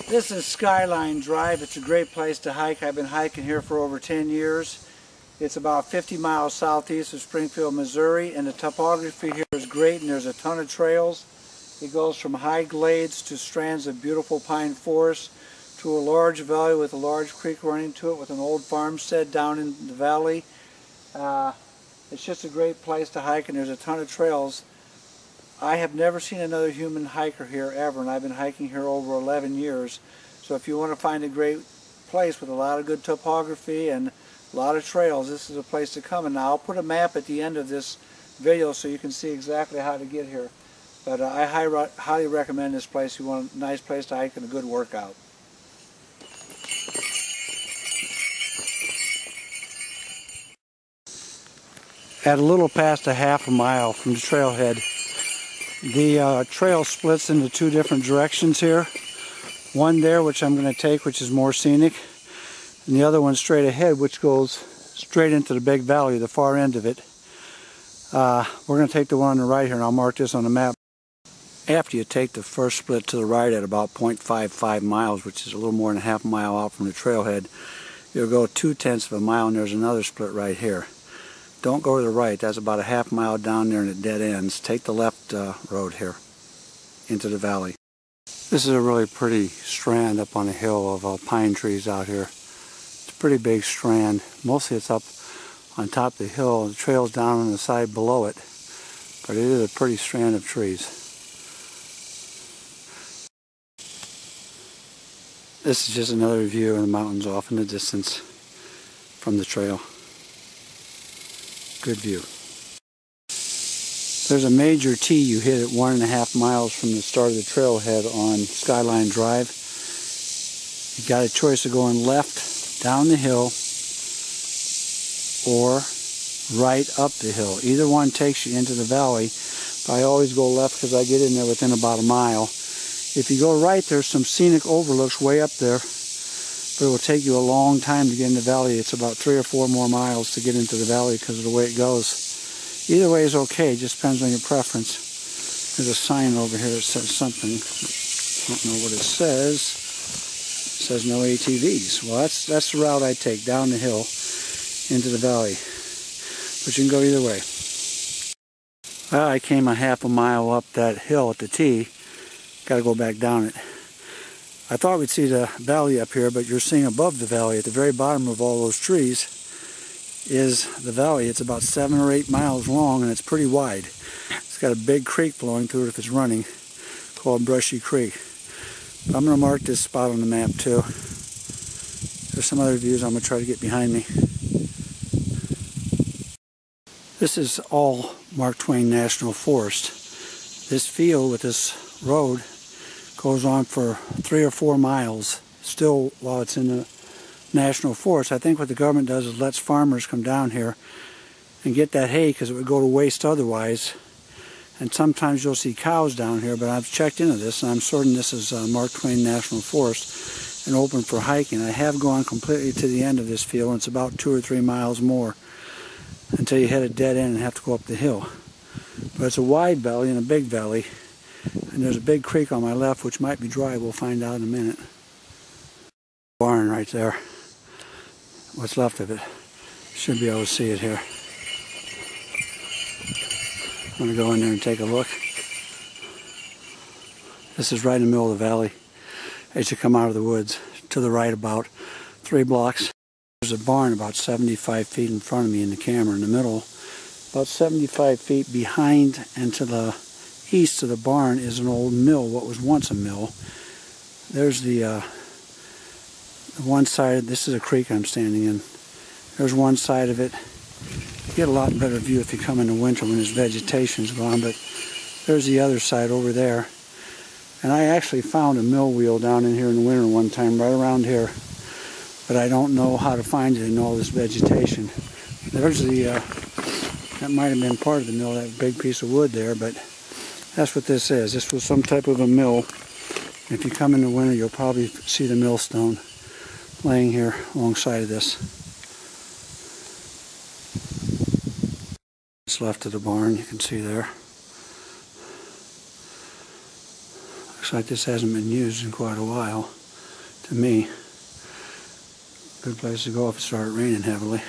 This is Skyline Drive. It's a great place to hike. I've been hiking here for over 10 years. It's about 50 miles southeast of Springfield, Missouri, and the topography here is great, and there's a ton of trails. It goes from high glades to strands of beautiful pine forest to a large valley with a large creek running to it with an old farmstead down in the valley. It's just a great place to hike, and there's a ton of trails. I have never seen another human hiker here ever, and I've been hiking here over 11 years. So if you want to find a great place with a lot of good topography and a lot of trails, this is a place to come. And now I'll put a map at the end of this video so you can see exactly how to get here. But I highly recommend this place. You want a nice place to hike and a good workout. At a little past a half a mile from the trailhead, the trail splits into two different directions here. One there, which I'm going to take, which is more scenic, and the other one straight ahead, which goes straight into the big valley, the far end of it. We're going to take the one on the right here, and I'll mark this on the map. After you take the first split to the right at about 0.55 miles, which is a little more than a half mile out from the trailhead, you'll go 2/10 of a mile, and there's another split right here. Don't go to the right. That's about a half mile down there and it dead ends. Take the left road here into the valley. This is a really pretty strand up on a hill of pine trees out here. It's a pretty big strand. Mostly it's up on top of the hill. The trail's down on the side below it. But it is a pretty strand of trees. This is just another view of the mountains off in the distance from the trail. Good view. There's a major T you hit at 1.5 miles from the start of the trailhead on Skyline Drive. You got a choice of going left down the hill or right up the hill. Either one takes you into the valley. But I always go left because I get in there within about a mile. If you go right, there's some scenic overlooks way up there. But it will take you a long time to get in the valley. It's about 3 or 4 more miles to get into the valley because of the way it goes. Either way is okay, it just depends on your preference. There's a sign over here that says something. I don't know what it says. It says no ATVs. Well, that's the route I take, down the hill into the valley. But you can go either way. Well, I came a half a mile up that hill at the T. Got to go back down it. I thought we'd see the valley up here, but you're seeing above the valley at the very bottom of all those trees is the valley. It's about 7 or 8 miles long and it's pretty wide. It's got a big creek flowing through it if it's running called Brushy Creek. But I'm going to mark this spot on the map too. There's some other views I'm going to try to get behind me. This is all Mark Twain National Forest. This field with this road goes on for 3 or 4 miles still while it's in the National Forest. I think what the government does is lets farmers come down here and get that hay because it would go to waste otherwise. And sometimes you'll see cows down here, but I've checked into this and I'm certain this is Mark Twain National Forest and open for hiking. I have gone completely to the end of this field and it's about 2 or 3 miles more until you hit a dead end and have to go up the hill. But it's a wide valley and a big valley. And there's a big creek on my left, which might be dry. We'll find out in a minute. Barn right there. What's left of it. Should be able to see it here. I'm going to go in there and take a look. This is right in the middle of the valley as you come out of the woods. To the right about 3 blocks. There's a barn about 75 feet in front of me in the camera in the middle. About 75 feet behind and to the east of the barn is an old mill, what was once a mill. There's the one side, this is a creek I'm standing in. There's one side of it. You get a lot better view if you come in the winter when there's vegetation's gone, but there's the other side over there. And I actually found a mill wheel down in here in the winter one time, right around here. But I don't know how to find it in all this vegetation. There's the, that might have been part of the mill, that big piece of wood there, but that's what this is. This was some type of a mill. If you come in the winter, you'll probably see the millstone laying here alongside of this. What's left of the barn, you can see there. Looks like this hasn't been used in quite a while. to me. Good place to go if it started raining heavily.